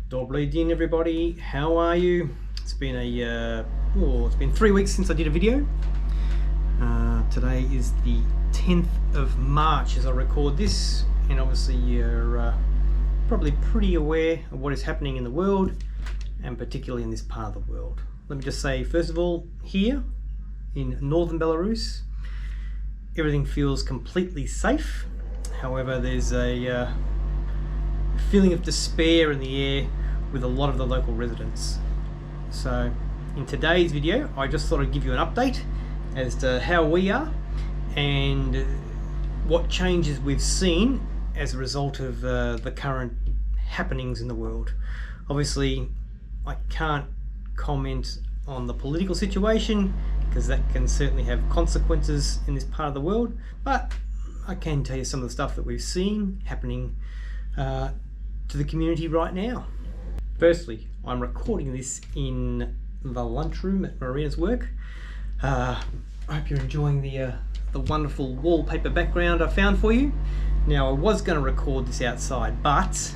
Dobry din, everybody. How are you? It's been it's been 3 weeks since I did a video. Today is the 10th of March as I record this, and obviously you're probably pretty aware of what is happening in the world, and particularly in this part of the world. Let me just say, first of all, here in northern Belarus, everything feels completely safe. However, there's a feeling of despair in the air with a lot of the local residents. So in today's video, I just thought I'd give you an update as to how we are and what changes we've seen as a result of the current happenings in the world. Obviously, I can't comment on the political situation because that can certainly have consequences in this part of the world, but I can tell you some of the stuff that we've seen happening to the community right now. Firstly, I'm recording this in the lunchroom at Marina's work. I hope you're enjoying the wonderful wallpaper background I found for you. Now, I was going to record this outside, but,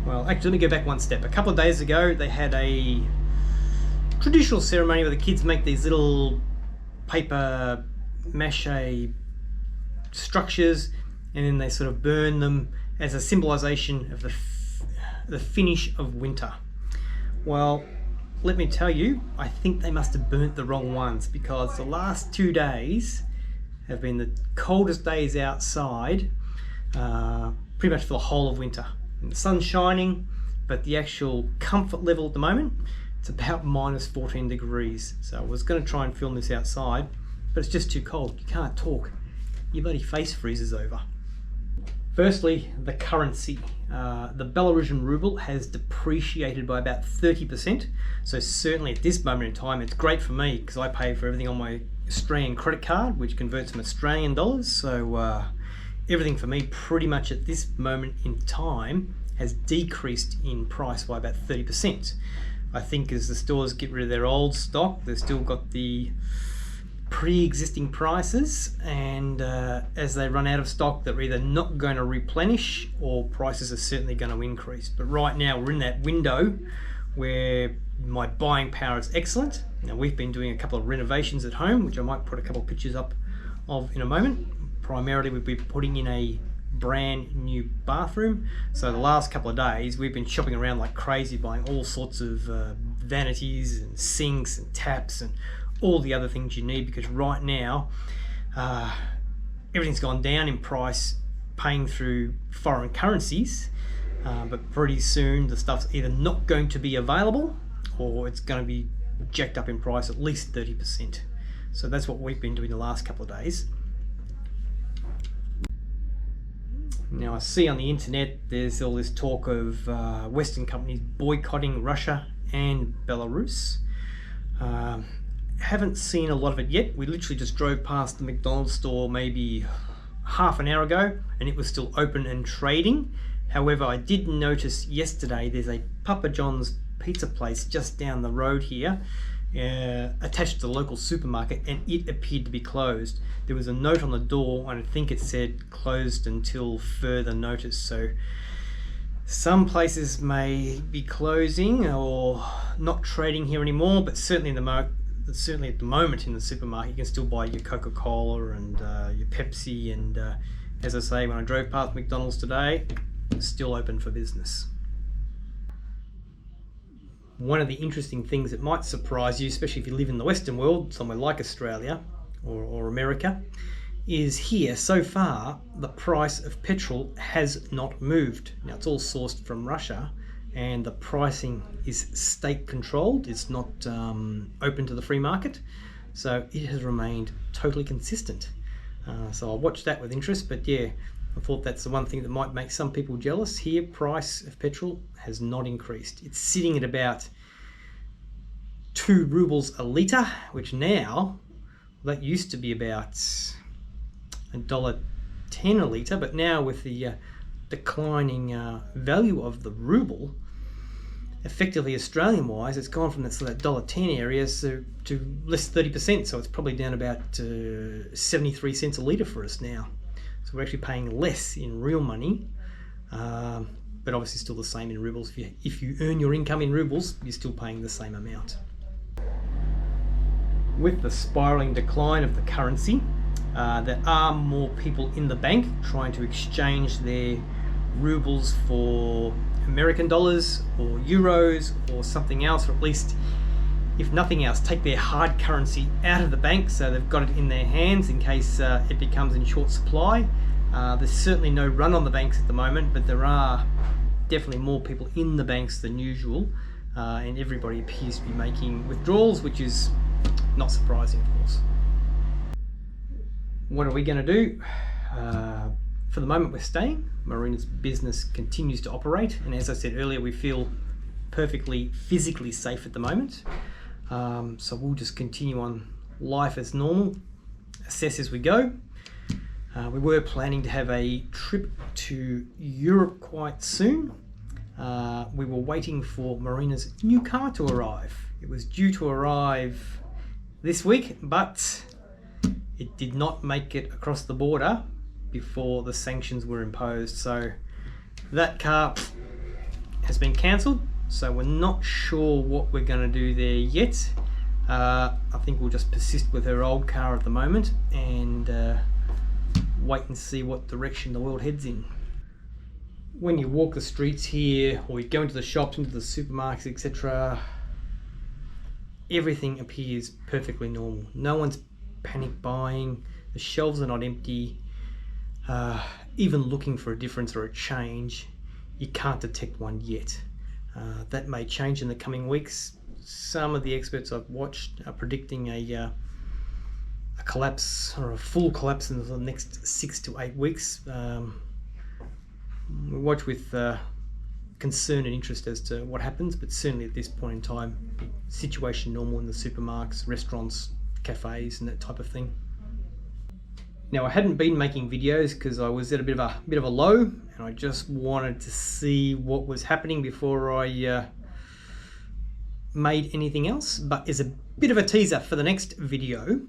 well, actually, let me go back one step. A couple of days ago, they had a traditional ceremony where the kids make these little paper mache structures, and then they sort of burn them as a symbolization of the finish of winter. Well, let me tell you, I think they must have burnt the wrong ones, because the last 2 days have been the coldest days outside pretty much for the whole of winter. And the sun's shining, but the actual comfort level at the moment, it's about minus 14 degrees. So I was going to try and film this outside, but it's just too cold. You can't talk. Your bloody face freezes over. Firstly, the currency. The Belarusian ruble has depreciated by about 30%. So certainly at this moment in time, it's great for me because I pay for everything on my Australian credit card, which converts from Australian dollars. So everything for me pretty much at this moment in time has decreased in price by about 30%. I think as the stores get rid of their old stock, they've still got the pre-existing prices, and as they run out of stock, they're either not going to replenish or prices are certainly going to increase. But right now we're in that window where my buying power is excellent. Now, we've been doing a couple of renovations at home, which I might put a couple of pictures up of in a moment. Primarily we've been putting in a brand new bathroom, so the last couple of days we've been shopping around like crazy, buying all sorts of vanities and sinks and taps and all the other things you need, because right now everything's gone down in price paying through foreign currencies, but pretty soon the stuff's either not going to be available or it's going to be jacked up in price at least 30%. So that's what we've been doing the last couple of days. Now, I see on the internet there's all this talk of Western companies boycotting Russia and Belarus. Haven't seen a lot of it yet. We literally just drove past the McDonald's store maybe half an hour ago and it was still open and trading. However, I did notice yesterday there's a Papa John's pizza place just down the road here attached to the local supermarket, and it appeared to be closed. There was a note on the door and I think it said closed until further notice. So some places may be closing or not trading here anymore, but certainly at the moment in the supermarket you can still buy your Coca-Cola and your Pepsi, and as I say, when I drove past McDonald's today, it's still open for business. One of the interesting things that might surprise you, especially if you live in the Western world, somewhere like Australia or America, is here so far the price of petrol has not moved. Now, it's all sourced from Russia and the pricing is state controlled. It's not open to the free market, so it has remained totally consistent. So I'll watch that with interest, but yeah, I thought that's the one thing that might make some people jealous. Here, price of petrol has not increased. It's sitting at about 2 rubles a litre, which now, that used to be about $1.10 a litre, but now with the declining value of the ruble, effectively Australian wise, it's gone from that sort of $1.10 area to less 30%, so it's probably down about 73 cents a litre for us now. So we're actually paying less in real money but obviously still the same in rubles. If you earn your income in rubles, you're still paying the same amount. With the spiraling decline of the currency, there are more people in the bank trying to exchange their rubles for American dollars or euros or something else, or at least, if nothing else, take their hard currency out of the bank so they've got it in their hands in case it becomes in short supply. There's certainly no run on the banks at the moment, but there are definitely more people in the banks than usual, and everybody appears to be making withdrawals, which is not surprising, of course. What are we going to do? For the moment, we're staying. Marina's business continues to operate, and as I said earlier, we feel perfectly physically safe at the moment. So we'll just continue on life as normal, assess as we go. We were planning to have a trip to Europe quite soon. We were waiting for Marina's new car to arrive. It was due to arrive this week, but it did not make it across the border before the sanctions were imposed. So that car has been cancelled. So we're not sure what we're going to do there yet. I think we'll just persist with her old car at the moment and wait and see what direction the world heads in. When you walk the streets here, or you go into the shops, into the supermarkets, etc., everything appears perfectly normal. No one's panic buying, the shelves are not empty. Even looking for a difference or a change, you can't detect one yet. That may change in the coming weeks. Some of the experts I've watched are predicting a collapse or a full collapse in the next 6 to 8 weeks. We watch with concern and interest as to what happens, but certainly at this point in time, situation normal in the supermarkets, restaurants, cafes, and that type of thing. Now, I hadn't been making videos because I was at a bit of a low, and I just wanted to see what was happening before I made anything else. But as a bit of a teaser for the next video,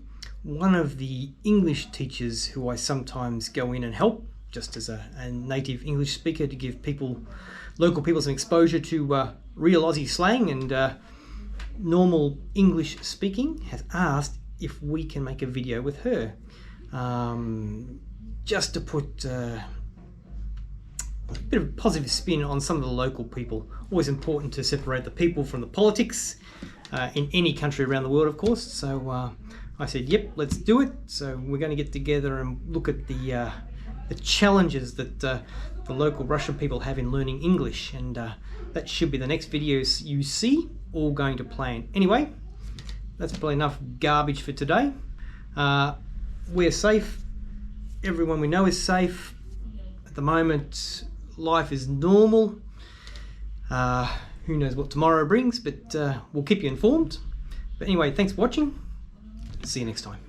one of the English teachers who I sometimes go in and help, just as a native English speaker, to give local people some exposure to real Aussie slang and normal English speaking, has asked if we can make a video with her. Just to put a bit of a positive spin on some of the local people. Always important to separate the people from the politics in any country around the world, of course. So I said, yep, let's do it. So we're going to get together and look at the challenges that the local Russian people have in learning English, and that should be the next videos you see, all going to plan. Anyway, that's probably enough garbage for today. We're safe. Everyone we know is safe. At the moment, life is normal. Who knows what tomorrow brings, but we'll keep you informed. But anyway, thanks for watching. See you next time.